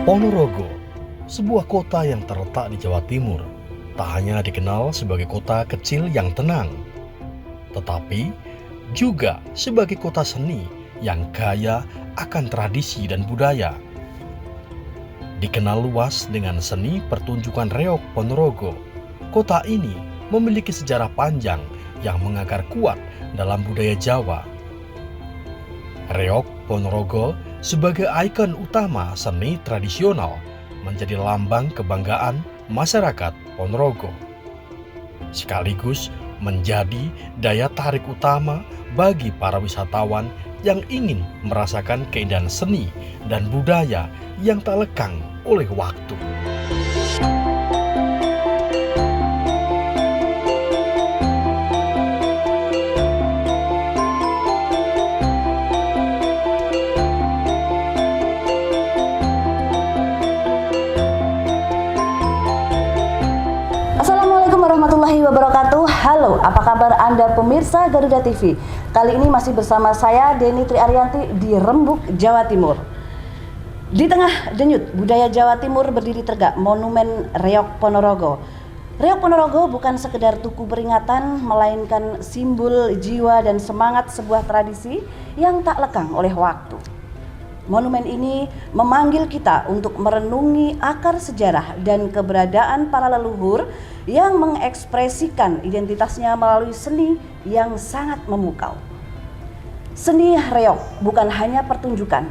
Ponorogo, sebuah kota yang terletak di Jawa Timur, tak hanya dikenal sebagai kota kecil yang tenang, tetapi juga sebagai kota seni yang kaya akan tradisi dan budaya. Dikenal luas dengan seni pertunjukan reog Ponorogo, kota ini memiliki sejarah panjang yang mengakar kuat dalam budaya Jawa. Reog Ponorogo sebagai ikon utama seni tradisional menjadi lambang kebanggaan masyarakat Ponorogo, sekaligus menjadi daya tarik utama bagi para wisatawan yang ingin merasakan keindahan seni dan budaya yang tak lekang oleh waktu. Assalamualaikum warahmatullahi wabarakatuh. Halo, apa kabar Anda pemirsa Garuda TV? Kali ini masih bersama saya Deni Triarianti di Rembuk, Jawa Timur. Di tengah denyut budaya Jawa Timur berdiri tegak monumen Reog Ponorogo. Reog Ponorogo bukan sekedar tugu peringatan, melainkan simbol jiwa dan semangat sebuah tradisi yang tak lekang oleh waktu. Monumen ini memanggil kita untuk merenungi akar sejarah dan keberadaan para leluhur yang mengekspresikan identitasnya melalui seni yang sangat memukau. Seni reog bukan hanya pertunjukan,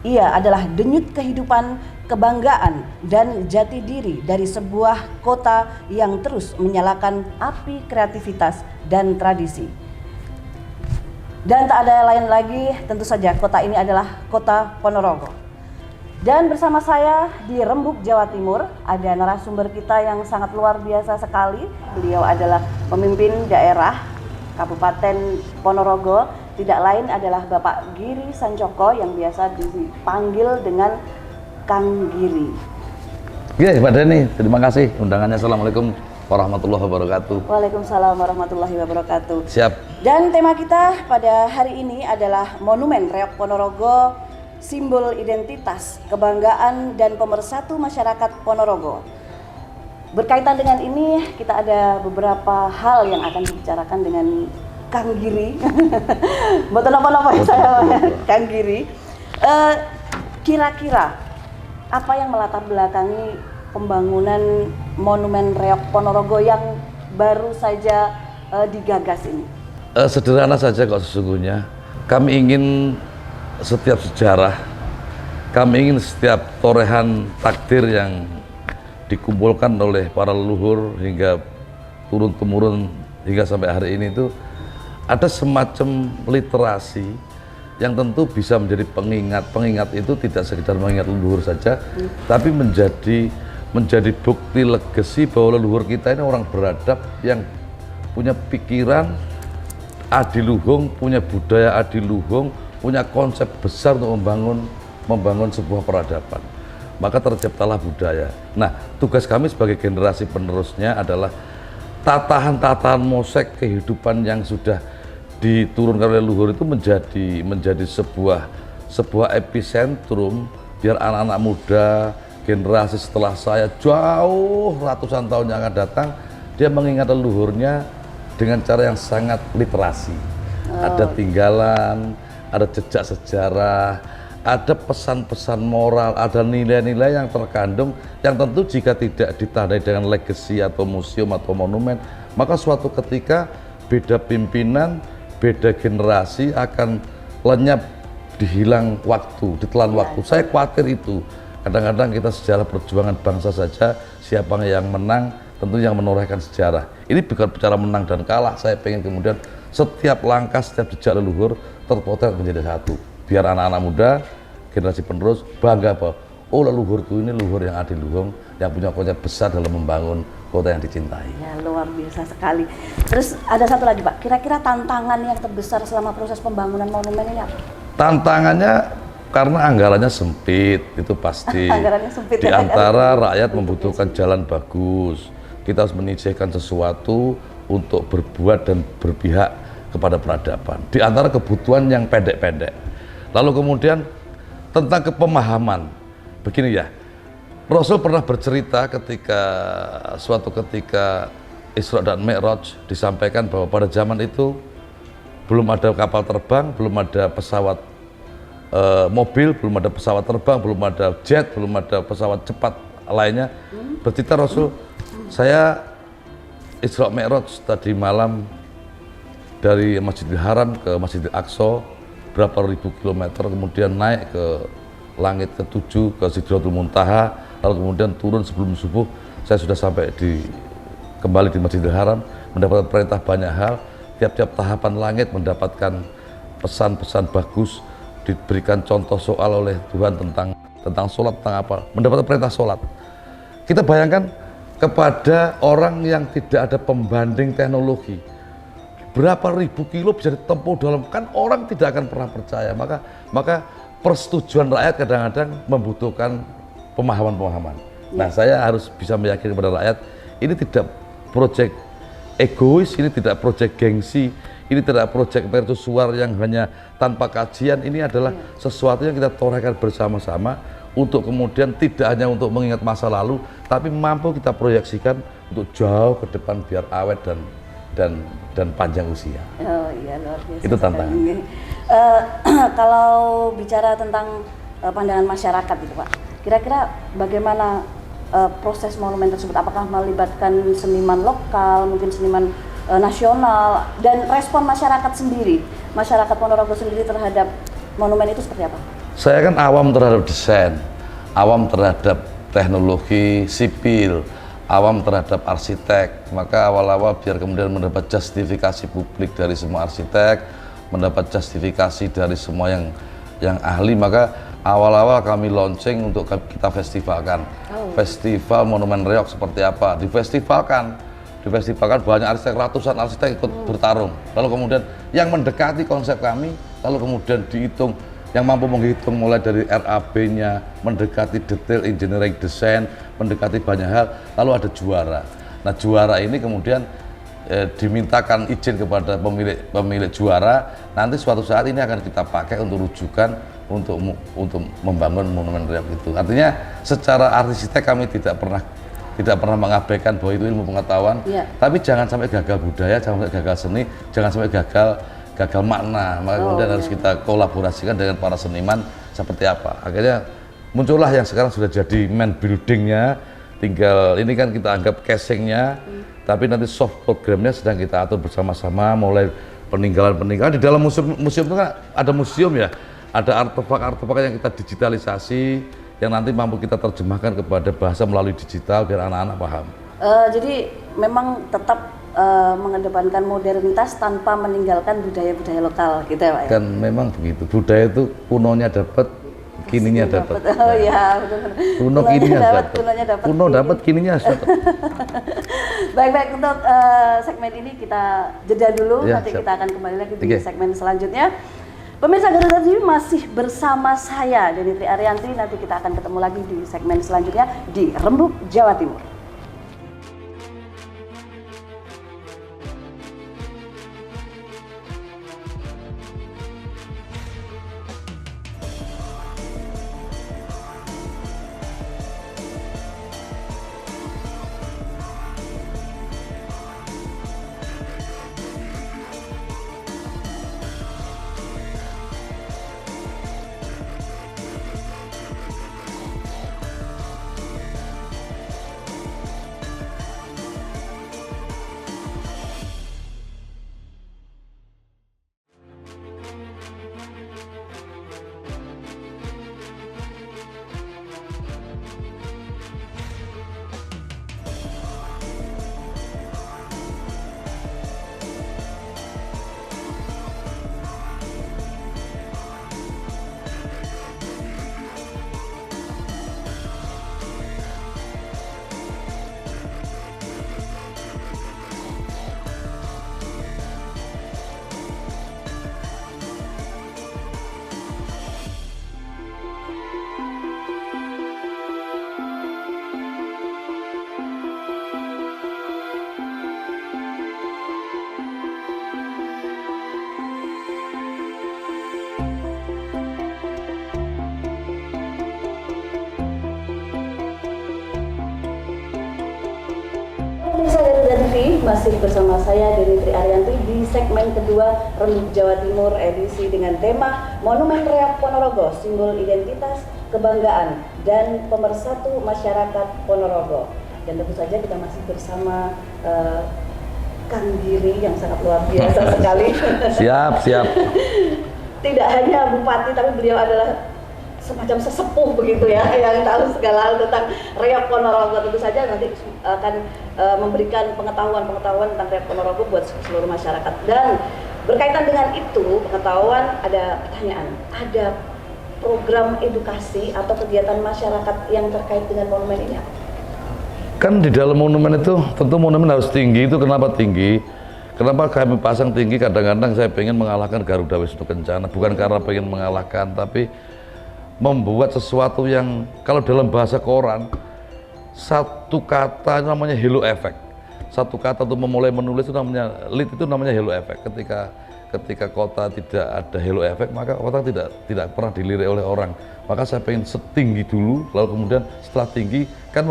ia adalah denyut kehidupan, kebanggaan, dan jati diri dari sebuah kota yang terus menyalakan api kreativitas dan tradisi. Dan tak ada lain lagi, tentu saja kota ini adalah kota Ponorogo. Dan bersama saya di Rembuk, Jawa Timur, ada narasumber kita yang sangat luar biasa sekali. Beliau adalah pemimpin daerah Kabupaten Ponorogo, tidak lain adalah Bapak Giri Sancoko yang biasa dipanggil dengan Kang Giri. Ya, Pak Deni, terima kasih undangannya. Assalamualaikum warahmatullahi wabarakatuh. Waalaikumsalam warahmatullahi wabarakatuh. Siap. Dan tema kita pada hari ini adalah Monumen Reog Ponorogo, simbol identitas, kebanggaan, dan pemersatu masyarakat Ponorogo. Berkaitan dengan ini, kita ada beberapa hal yang akan dibicarakan dengan Kang Giri. Betul apa-apa saya, Kang Giri. Kira-kira apa yang melatar belakangi pembangunan Monumen Reog Ponorogo yang baru saja digagas ini? Sederhana saja kok sesungguhnya. Kami ingin setiap sejarah, kami ingin setiap torehan takdir yang dikumpulkan oleh para leluhur hingga turun-temurun hingga sampai hari ini itu ada semacam literasi yang tentu bisa menjadi pengingat. Pengingat itu tidak sekedar mengingat leluhur saja, tapi menjadi bukti legasi bahwa leluhur kita ini orang beradab yang punya pikiran adiluhung, punya budaya adiluhung, punya konsep besar untuk membangun sebuah peradaban. Maka terciptalah budaya. Nah, tugas kami sebagai generasi penerusnya adalah tatahan-tatahan mosek kehidupan yang sudah diturunkan oleh leluhur itu menjadi sebuah epicentrum biar anak-anak muda, generasi setelah saya jauh ratusan tahun yang akan datang, dia mengingat leluhurnya dengan cara yang sangat literasi. Ada tinggalan, ada jejak sejarah, ada pesan-pesan moral, ada nilai-nilai yang terkandung yang tentu jika tidak ditandai dengan legacy atau museum atau monumen, maka suatu ketika beda pimpinan, beda generasi akan lenyap, dihilang waktu, ditelan waktu. Saya khawatir itu. Kadang-kadang kita sejarah perjuangan bangsa saja, siapa yang menang, tentu yang menorehkan sejarah. Ini bukan bicara menang dan kalah, saya pengen kemudian setiap langkah, setiap jejak leluhur terpotret menjadi satu. Biar anak-anak muda, generasi penerus bangga bahwa oh leluhurku ini leluhur yang adiluhung, yang punya konsep besar dalam membangun kota yang dicintai. Ya, luar biasa sekali. Terus ada satu lagi Pak, kira-kira tantangan yang terbesar selama proses pembangunan monumen ini apa? Tantangannya karena anggarannya sempit, itu pasti. Anggarannya sempit. Di antara rakyat membutuhkan jalan bagus, kita harus menyisihkan sesuatu untuk berbuat dan berpihak kepada peradaban. Di antara kebutuhan yang pendek-pendek. Lalu kemudian tentang kepemahaman, begini ya, Rasul pernah bercerita ketika suatu ketika Isra dan Mi'raj disampaikan bahwa pada zaman itu belum ada kapal terbang, belum ada pesawat mobil, belum ada pesawat terbang, belum ada jet, belum ada pesawat cepat lainnya. Bercerita Rasul, saya Isra Mi'raj tadi malam dari Masjidil Haram ke Masjidil Aqsa berapa ribu kilometer, kemudian naik ke langit ke-7 ke Sidratul Muntaha, lalu kemudian turun sebelum subuh. Saya sudah sampai kembali di Masjidil Haram, mendapatkan perintah banyak hal. Tiap-tiap tahapan langit mendapatkan pesan-pesan bagus, diberikan contoh soal oleh Tuhan tentang sholat, tentang apa, mendapatkan perintah sholat. Kita bayangkan kepada orang yang tidak ada pembanding teknologi, berapa ribu kilo bisa ditempuh dalam, kan orang tidak akan pernah percaya. Maka persetujuan rakyat kadang-kadang membutuhkan pemahaman-pemahaman. Nah, saya harus bisa meyakini kepada rakyat, ini tidak proyek egois, ini tidak proyek gengsi, ini tidak proyek mercusuar yang hanya tanpa kajian. Ini adalah sesuatu yang kita torehkan bersama-sama untuk kemudian tidak hanya untuk mengingat masa lalu, tapi mampu kita proyeksikan untuk jauh ke depan biar awet dan panjang usia. Oh iya, luar biasa. Itu tantangan. Kalau bicara tentang pandangan masyarakat itu Pak, kira-kira bagaimana proses monumen tersebut? Apakah melibatkan seniman lokal, mungkin seniman nasional, dan respon masyarakat sendiri, masyarakat Ponorogo sendiri terhadap monumen itu seperti apa? Saya kan awam terhadap desain, awam terhadap teknologi sipil, awam terhadap arsitek. Maka awal-awal biar kemudian mendapat justifikasi publik dari semua arsitek, mendapat justifikasi dari semua yang ahli, maka awal-awal kami launching untuk kita festivalkan. Festival Monumen Reog seperti apa? Difestivalkan banyak arsitek, ratusan arsitek ikut bertarung. Lalu kemudian yang mendekati konsep kami, lalu kemudian dihitung, yang mampu menghitung mulai dari RAB-nya, mendekati detail engineering desain, mendekati banyak hal, lalu ada juara. Nah, juara ini kemudian dimintakan izin kepada pemilik juara, nanti suatu saat ini akan kita pakai untuk rujukan untuk membangun monumen Reog itu. Artinya secara arsitek kami tidak pernah mengabaikan bahwa itu ilmu pengetahuan, tapi jangan sampai gagal budaya, jangan sampai gagal seni, jangan sampai gagal makna. Maka kemudian harus kita kolaborasikan dengan para seniman seperti apa. Akhirnya muncullah yang sekarang sudah jadi main buildingnya, tinggal ini kan kita anggap casingnya, tapi nanti soft programnya sedang kita atur bersama-sama, mulai peninggalan-peninggalan. Di dalam museum itu kan ada museum ya, ada artefak-artefak yang kita digitalisasi, yang nanti mampu kita terjemahkan kepada bahasa melalui digital biar anak-anak paham. Jadi memang tetap mengedepankan modernitas tanpa meninggalkan budaya-budaya lokal gitu ya Pak? Kan memang begitu, budaya itu kunonya dapat, kininya dapat. Oh iya, betul. Kuno kininya dapat. Kuno dapat, kininya dapat. Baik, untuk segmen ini kita jeda dulu, Ya, nanti siap. kita akan kembali lagi di segmen selanjutnya. Pemirsa Garuda TV masih bersama saya Denny Tri Ariyanti, nanti kita akan ketemu lagi di segmen selanjutnya di Rembuk, Jawa Timur. masih bersama saya Deni Tri Arianti di segmen kedua Rembuk Jawa Timur edisi dengan tema Monumen Reok Ponorogo, Simbol Identitas, Kebanggaan, dan Pemersatu Masyarakat Ponorogo. Dan tentu saja kita masih bersama Kang Giri yang sangat luar biasa sekali. Siap. Tidak hanya bupati, tapi beliau adalah semacam sesepuh begitu ya, yang tahu segala hal tentang Reok Ponorogo. Tentu saja nanti akan memberikan pengetahuan tentang Reok Ponorogo buat seluruh masyarakat. Dan berkaitan dengan itu pengetahuan, ada pertanyaan, ada program edukasi atau kegiatan masyarakat yang terkait dengan monumen ini apa? Kan di dalam monumen itu tentu monumen harus tinggi. Itu kenapa tinggi? Kenapa kami pasang tinggi? Kadang-kadang saya pengen mengalahkan Garuda Wisnu Kencana, bukan karena pengen mengalahkan, tapi membuat sesuatu yang kalau dalam bahasa koran satu kata namanya halo effect. Satu kata untuk memulai menulis itu namanya lead, itu namanya halo effect. Ketika kota tidak ada halo effect, maka kota tidak pernah dilirik oleh orang. Maka saya pengen setinggi dulu, lalu kemudian setelah tinggi kan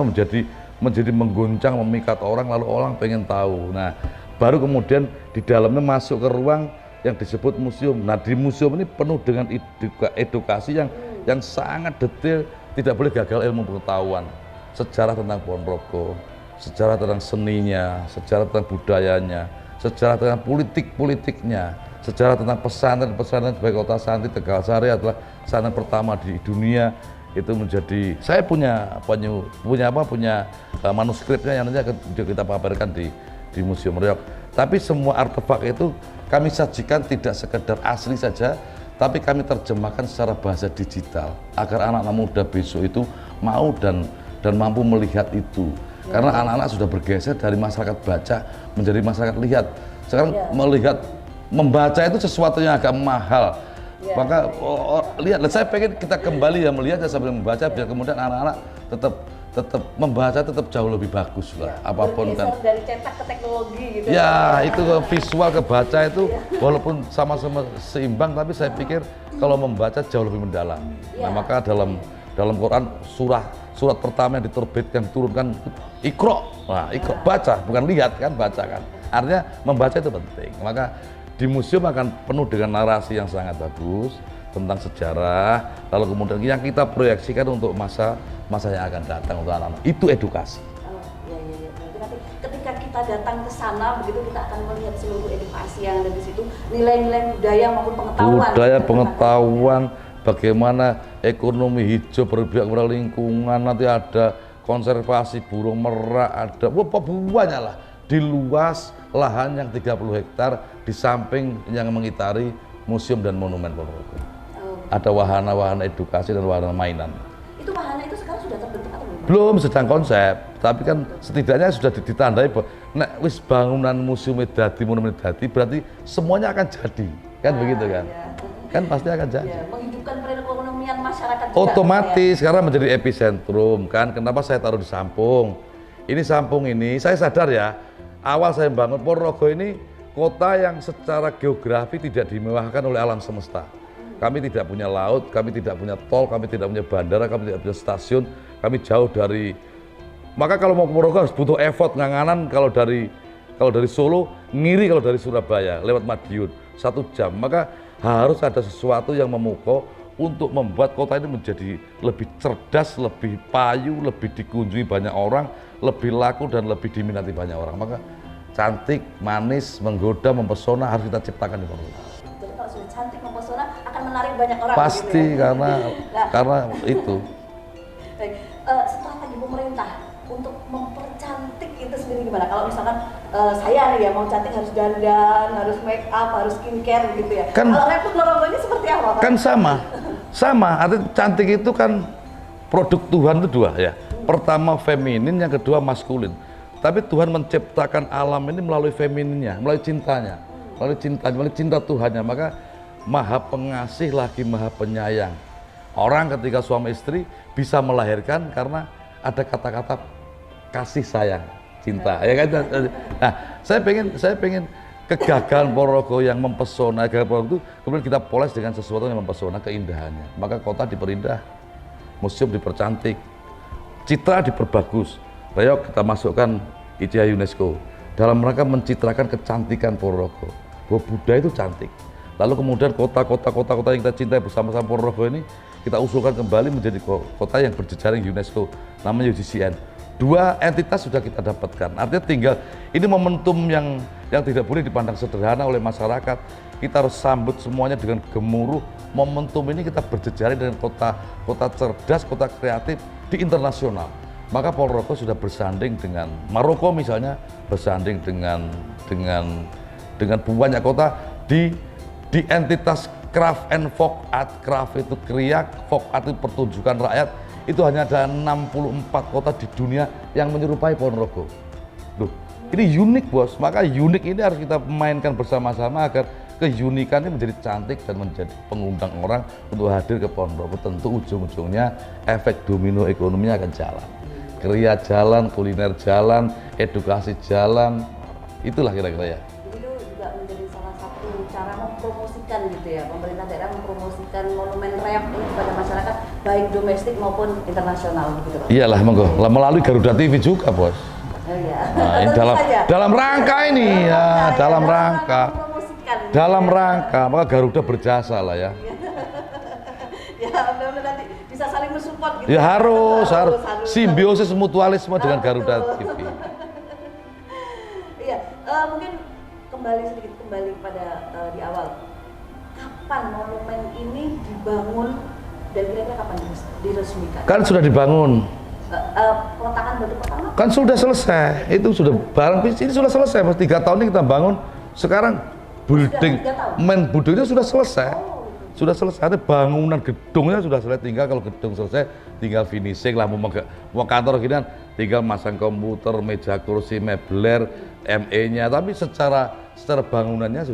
menjadi menggoncang, memikat orang, lalu orang pengen tahu. Nah, baru kemudian di dalamnya masuk ke ruang yang disebut museum. Nah, di museum ini penuh dengan edukasi yang sangat detail, tidak boleh gagal ilmu pengetahuan. Sejarah tentang Ponorogo, sejarah tentang seninya, sejarah tentang budayanya, sejarah tentang politiknya, sejarah tentang pesantren sebagai kota santri. Tegalsari adalah pesantren pertama di dunia. Itu menjadi, saya punya manuskripnya yang nanti kita pamerkan di Museum Reok. Tapi semua artefak itu kami sajikan tidak sekedar asli saja, tapi kami terjemahkan secara bahasa digital agar anak-anak muda besok itu mau dan mampu melihat itu. Karena anak-anak sudah bergeser dari masyarakat baca menjadi masyarakat lihat. Sekarang membaca itu sesuatu yang agak mahal. Maka lihat, saya pengen kita kembali ya melihat ya sambil membaca, biar kemudian anak-anak tetap membaca tetap jauh lebih bagus lah. Apapun kan dari cetak ke teknologi gitu ya, itu visual ke baca itu walaupun sama-sama seimbang, tapi saya pikir kalau membaca jauh lebih mendalam. Nah, maka dalam Quran surat pertama yang diturunkan Iqra. Nah, Iqra, baca, bukan lihat kan, baca kan. Artinya membaca itu penting. Maka di museum akan penuh dengan narasi yang sangat bagus tentang sejarah, lalu kemudian yang kita proyeksikan untuk masa yang akan datang untuk anak-anak. Itu edukasi. Iya. Berarti ketika kita datang ke sana begitu, kita akan melihat seluruh edukasi yang ada di situ, nilai-nilai budaya maupun pengetahuan. Bagaimana ekonomi hijau berpihak kepada lingkungan, nanti ada konservasi burung merak, ada banyak lah di luas lahan yang 30 hektar di samping yang mengitari museum dan monumen Ponorogo. Ada wahana-wahana edukasi dan wahana mainan. Itu wahana itu sekarang sudah terbentuk atau belum? Belum, sedang konsep, tapi kan setidaknya sudah ditandai bahwa wis bangunan museum dadi, monumen dadi, berarti semuanya akan jadi, kan begitu kan? Iya. Kan pasti akan jadi. Ya, menghidupkan perekonomian masyarakat juga. Otomatis sekarang menjadi epicentrum kan. Kenapa saya taruh di Sampung? Ini Sampung ini, saya sadar ya, awal saya bangun Ponorogo ini kota yang secara geografi tidak dimewahkan oleh alam semesta. Kami tidak punya laut, kami tidak punya tol, kami tidak punya bandara, kami tidak punya stasiun, kami jauh dari. Maka kalau mau ke Ponorogo harus butuh effort nganganan. Kalau dari Solo ngiri, kalau dari Surabaya lewat Madiun 1 jam. Maka harus ada sesuatu yang memukau untuk membuat kota ini menjadi lebih cerdas, lebih payu, lebih dikunjungi banyak orang, lebih laku dan lebih diminati banyak orang. Maka cantik, manis, menggoda, mempesona harus kita ciptakan di Ponorogo. Jadi kalau sudah cantik, mempesona akan menarik banyak orang. Pasti gitu ya? karena itu. Baik, strategi pemerintah untuk mempercantik itu sendiri gimana? Kalau misalkan saya nih ya mau cantik harus dandan, harus make up, harus skincare gitu ya. Kalau Reok Ponorogo ini seperti apa, Pak? Kan sama. Artinya cantik itu kan produk Tuhan itu dua ya. Pertama feminin, yang kedua maskulin. Tapi Tuhan menciptakan alam ini melalui femininnya, melalui cintanya, melalui cinta Tuhannya. Maka maha pengasih lagi maha penyayang. Orang ketika suami istri bisa melahirkan karena ada kata-kata kasih sayang, cinta. Ya kan? Nah, saya pengen kegagalan Ponorogo yang mempesona, itu kemudian kita poles dengan sesuatu yang mempesona, keindahannya. Maka kota diperindah, museum dipercantik, citra diperbagus. Reok kita masukkan ICA UNESCO. dalam rangka mencitrakan kecantikan Ponorogo, bahwa budaya itu cantik. Lalu kemudian kota yang kita cintai bersama-sama Ponorogo ini kita usulkan kembali menjadi kota yang berjejaring UNESCO, namanya UGCN. 2 entitas sudah kita dapatkan, artinya tinggal ini momentum yang tidak boleh dipandang sederhana oleh masyarakat. Kita harus sambut semuanya dengan gemuruh. Momentum ini kita berjejaring dengan kota cerdas, kota kreatif di internasional. Maka Ponorogo sudah bersanding dengan Maroko misalnya, bersanding dengan banyak kota di entitas craft and folk art. Craft itu kriak, folk art itu pertunjukan rakyat. Itu hanya ada 64 kota di dunia yang menyerupai Ponorogo. Loh, ini unik bos, maka unik ini harus kita mainkan bersama-sama agar keunikannya menjadi cantik dan menjadi pengundang orang untuk hadir ke Ponorogo. Tentu ujung-ujungnya efek domino ekonominya akan jalan. Kriya jalan, kuliner jalan, edukasi jalan, itulah kira-kira ya. Itu juga menjadi salah satu cara mempromosikan gitu ya, pemerintah daerah mempromosikan monumen reok ini kepada masyarakat baik domestik maupun internasional gitu Pak. Iyalah monggo, melalui Garuda TV juga bos. Oh iya. Nah, ini dalam rangka ini ya, dalam rangka, maka Garuda berjasa lah ya. Ya, mudah-mudahan nanti bisa saling mensupport gitu. Ya harus simbiosis mutualisme dengan Garuda TV. Iya, mungkin kembali pada di awal. Kapan monumen ini dibangun dan kira-kira kapan diresmikan? Kan sudah dibangun. Peletakan batu pertama? Kan sudah selesai. Itu sudah barang ini sudah selesai. Mas 3 tahun ini kita bangun. Sekarang building buildingnya sudah selesai. Sudah selesai, ada bangunan gedungnya sudah selesai, tinggal kalau gedung selesai tinggal finishing lah, mau kantor gini kan tinggal masang komputer, meja kursi, mebler, ME-nya, tapi secara bangunannya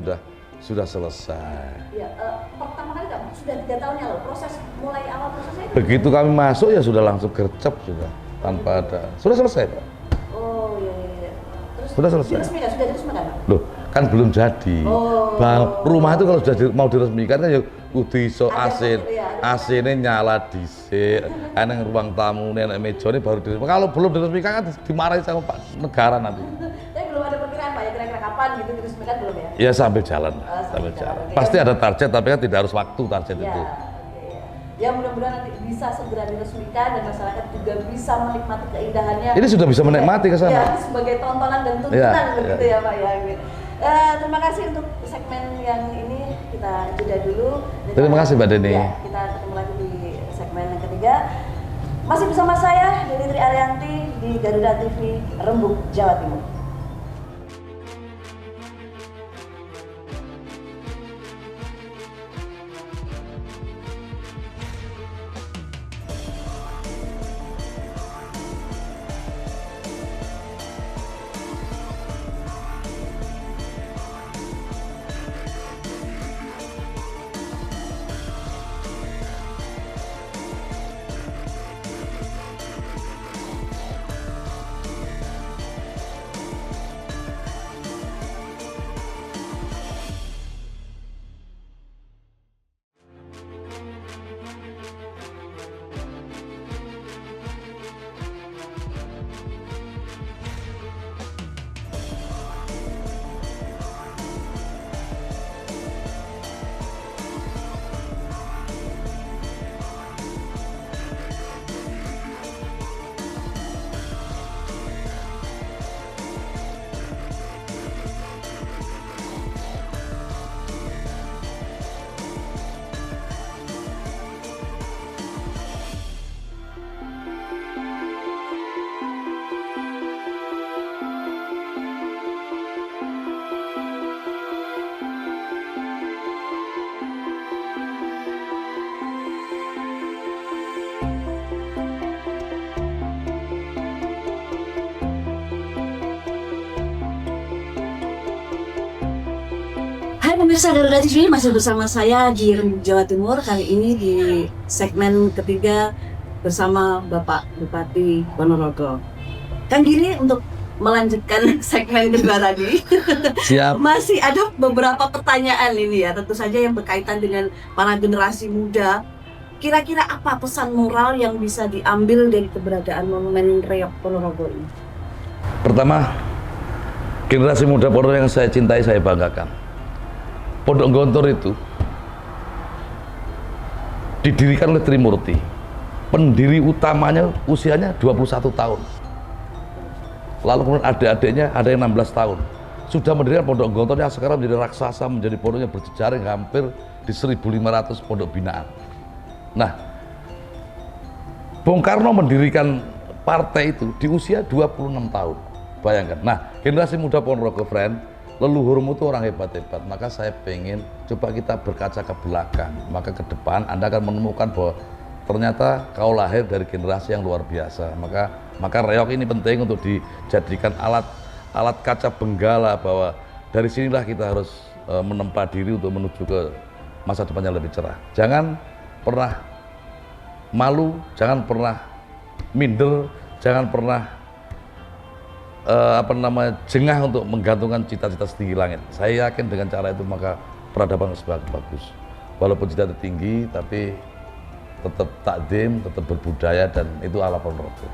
sudah selesai. Ya, pertama kali sudah 3 tahun yang lalu, mulai awal prosesnya? Begitu kami masuk ya sudah langsung gercep sudah, tanpa ada, sudah selesai Pak. Oh iya. Terus sudah selesai. Sudah diresmikan Pak? Loh, kan belum jadi. Rumah itu kalau sudah mau diresmikan kan ya kudu iso AC-ne nyala dhisik, ana ruang tamu nek mejane baru diresmikan. Kalau belum diresmikan kan dimarahi sama Pak Negara nanti. Tapi belum ada perkiraan Pak ya, kira-kira kapan gitu diresmikan belum ya? Ya sambil jalan, sambil jalan. Pasti ada target tapi kan tidak harus waktu target ya, itu. Ya mudah-mudahan nanti bisa segera diresmikan dan masyarakat juga bisa menikmati keindahannya. Ini sudah bisa menikmati ke sana. Ya, sebagai tontonan dan tuntunan begitu ya Pak ya. Terima kasih untuk segmen yang ini, kita jeda dulu. Terima kasih Mbak Deni. Ya, kita ketemu lagi di segmen yang ketiga. Masih bersama saya Deni Tri Arianti di Garuda TV Rembuk, Jawa Timur. Pemirsa Garuda TV masih bersama saya di Rembuk, Jawa Timur. Kali ini di segmen ketiga bersama Bapak Bupati Ponorogo. Kang Giri, untuk melanjutkan segmen kedua tadi. Siap. Masih ada beberapa pertanyaan ini ya, tentu saja yang berkaitan dengan para generasi muda. Kira-kira apa pesan moral yang bisa diambil dari keberadaan monumen reok Ponorogo ini? Pertama, generasi muda Ponorogo yang saya cintai, saya banggakan. Pondok Gontor itu didirikan oleh Trimurti. Pendiri utamanya usianya 21 tahun. Lalu kemudian adik-adiknya ada yang 16 tahun. Sudah mendirikan Pondok Gontor yang sekarang menjadi raksasa, menjadi pondoknya berjejaring hampir di 1.500 pondok binaan. Nah, Bung Karno mendirikan partai itu di usia 26 tahun. Bayangkan. Nah, generasi muda Ponorogo, friend, leluhurmu itu orang hebat-hebat. Maka saya pengen coba kita berkaca ke belakang. Maka ke depan Anda akan menemukan bahwa ternyata kau lahir dari generasi yang luar biasa. Maka reog ini penting untuk dijadikan alat kaca benggala bahwa dari sinilah kita harus menempa diri untuk menuju ke masa depan yang lebih cerah. Jangan pernah malu, jangan pernah minder, jangan pernah jengah untuk menggantungkan cita-cita setinggi langit. Saya yakin dengan cara itu maka peradaban semakin bagus. Walaupun cita-cita tinggi, tapi tetap takdim, tetap berbudaya, dan itu ala Ponorogo.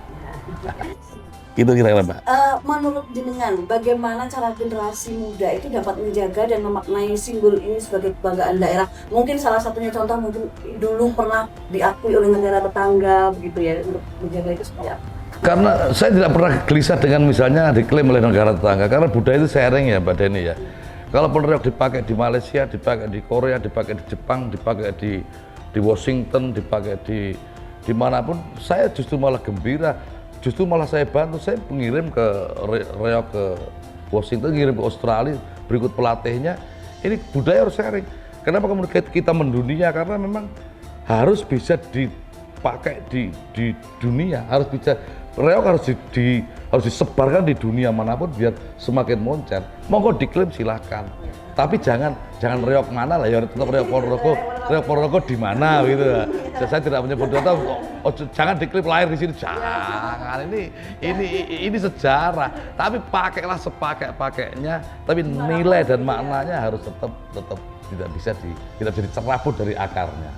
Gitu kira-kira, Mbak. Menurut jenengan, bagaimana cara generasi muda itu dapat menjaga dan memaknai simbol ini sebagai kebanggaan daerah? Mungkin salah satunya contoh mungkin dulu pernah diakui oleh negara tetangga begitu ya, untuk menjaga itu seperti apa? Karena saya tidak pernah gelisah dengan misalnya diklaim oleh negara tetangga, karena budaya itu sharing ya, Mbak Deni ya. Kalau Ponorogo dipakai di Malaysia, dipakai di Korea, dipakai di Jepang, dipakai di Washington, dipakai di manapun, saya justru malah gembira. Justru malah saya bantu, saya mengirim ke reog ke Washington, ngirim ke Australia, berikut pelatihnya. Ini budaya harus sharing. Kenapa kemudian kita mendunia? Karena memang harus bisa dipakai di dunia, harus bisa reog harus disebarkan di dunia manapun biar semakin moncer. Monggo diklaim silahkan. Tapi jangan reog mana lah ya, tetap reog Ponorogo di mana gitu. Saya tidak menyebut data. Jangan diklaim lahir di sini, jangan. Ini sejarah. Tapi pakailah sepakai-pakainya. Tapi nilai dan maknanya harus tetap tidak bisa tidak jadi cerabut dari akarnya.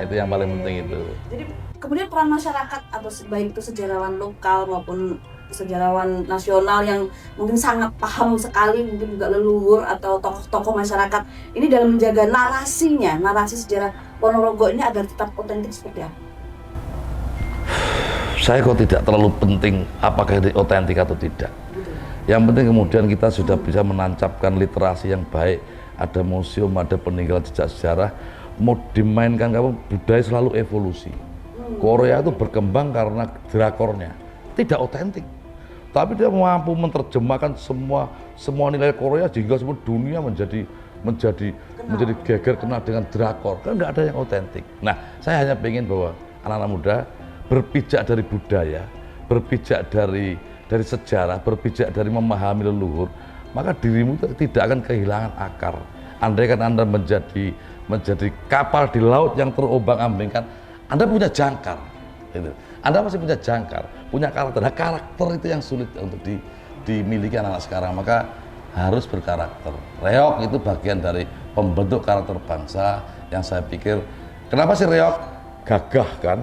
Itu yang paling penting itu. Jadi kemudian peran masyarakat atau baik itu sejarawan lokal maupun sejarawan nasional yang mungkin sangat paham sekali, mungkin juga leluhur atau tokoh-tokoh masyarakat ini dalam menjaga narasi sejarah Ponorogo ini agar tetap otentik seperti apa? Saya kok tidak terlalu penting apakah itu otentik atau tidak. Yang penting kemudian kita sudah bisa menancapkan literasi yang baik, ada museum, ada peninggalan jejak sejarah, mau dimainkan kamu, budaya selalu evolusi. Korea itu berkembang karena drakornya, tidak otentik. Tapi dia mampu menerjemahkan semua nilai Korea sehingga semua dunia menjadi geger kenal dengan drakor. Kan nggak ada yang otentik. Nah, saya hanya ingin bahwa anak-anak muda berpijak dari budaya, berpijak dari sejarah, berpijak dari memahami leluhur, maka dirimu tidak akan kehilangan akar. Andai kan Anda menjadi kapal di laut yang terombang-ambingkan, Anda punya jangkar. Gitu. Anda masih punya jangkar, punya karakter. Nah, karakter itu yang sulit untuk dimiliki anak-anak sekarang, maka harus berkarakter. Reog itu bagian dari pembentuk karakter bangsa yang saya pikir, kenapa sih reog? Gagah kan,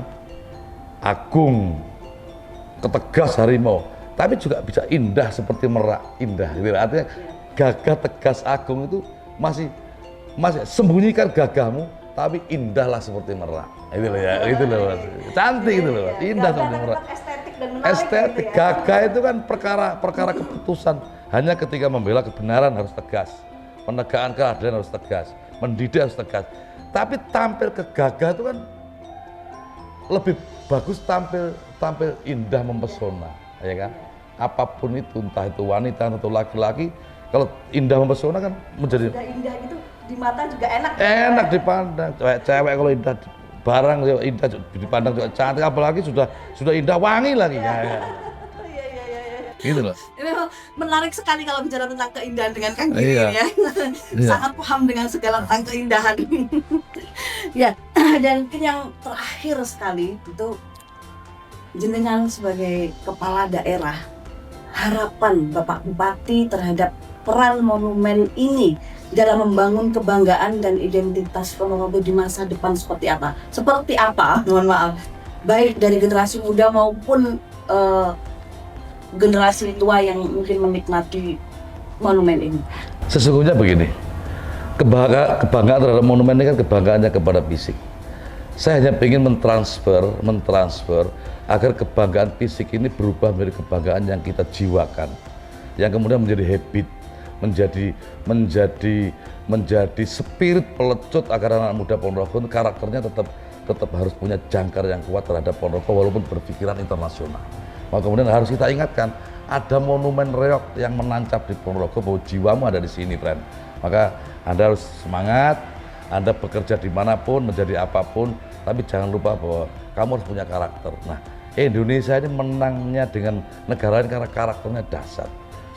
agung, ketegas harimau, tapi juga bisa indah seperti merak, indah. Artinya gagah, tegas, agung itu masih sembunyikan gagahmu, tapi indahlah seperti merak. Itu loh ya, itu loh Mas. Cantik itu loh, indah seperti merak. Estetik dan menarik. Estetik, gitu ya. gagah itu kan perkara keputusan. Hanya ketika membela kebenaran harus tegas, penegakan keadilan harus tegas, mendidik harus tegas. Tapi tampil kegagah itu kan lebih bagus, tampil indah, mempesona, ya kan? Apapun itu, entah itu wanita atau laki-laki, kalau indah mempesona kan menjadi Sudah indah gitu di mata juga enak. enak dipandang. Cewek kalau indah barang indah dipandang juga cantik, apalagi sudah indah wangi lagi. Iya. Gitu loh. Ini memang menarik sekali kalau bicara tentang keindahan dengan Kang Giri Iya. ya. Sangat paham dengan segala tentang keindahan. Ya, dan yang terakhir sekali itu jenengan sebagai kepala daerah, harapan Bapak Bupati terhadap peran monumen ini dalam membangun kebanggaan dan identitas Ponorogo di masa depan seperti apa? Seperti apa? Mohon maaf. Baik dari generasi muda maupun generasi tua yang mungkin menikmati monumen ini? Sesungguhnya begini, kebanggaan terhadap monumen ini kan kebanggaannya kepada fisik. Saya hanya ingin mentransfer agar kebanggaan fisik ini berubah menjadi kebanggaan yang kita jiwakan, yang kemudian menjadi habit, menjadi spirit pelecut agar anak muda Ponorogo karakternya tetap harus punya jangkar yang kuat terhadap Ponorogo walaupun berpikiran internasional. Maka kemudian harus kita ingatkan, ada monumen reok yang menancap di Ponorogo bahwa jiwamu ada di sini, friend. Maka Anda harus semangat, Anda bekerja dimanapun, menjadi apapun, tapi jangan lupa bahwa kamu harus punya karakter. Nah, Indonesia ini menangnya dengan negara ini karena karakternya dahsyat.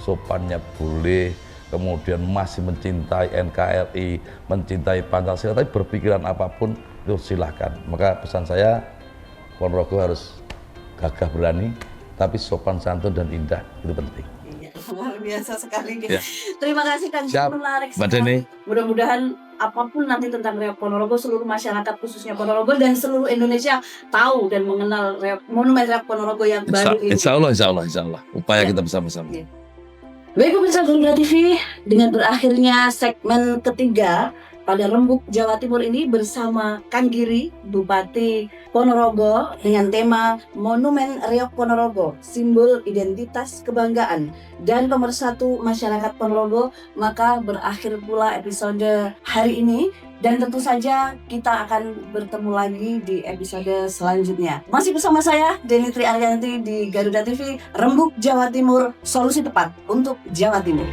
Sopannya boleh, kemudian masih mencintai NKRI, mencintai Pancasila, tapi berpikiran apapun itu silahkan. Maka pesan saya, Ponorogo harus gagah berani, tapi sopan santun dan indah, itu penting. Luar biasa sekali. Ya. Terima kasih Kang, Siap, menarik Mbak Deni. Mudah-mudahan apapun nanti tentang reok Ponorogo, seluruh masyarakat khususnya Ponorogo dan seluruh Indonesia tahu dan mengenal monumen reok Ponorogo yang baru ini. Insya Allah. Upaya kita bersama-sama. Ya. Baik pemirsa Garuda TV, dengan berakhirnya segmen ketiga pada Rembuk Jawa Timur ini bersama Kang Giri, Bupati Ponorogo, dengan tema Monumen Reok Ponorogo, Simbol Identitas Kebanggaan dan Pemersatu Masyarakat Ponorogo, maka berakhir pula episode hari ini. Dan tentu saja kita akan bertemu lagi di episode selanjutnya. Masih bersama saya, Deni Tri Arianti di Garuda TV, Rembuk Jawa Timur, solusi tepat untuk Jawa Timur.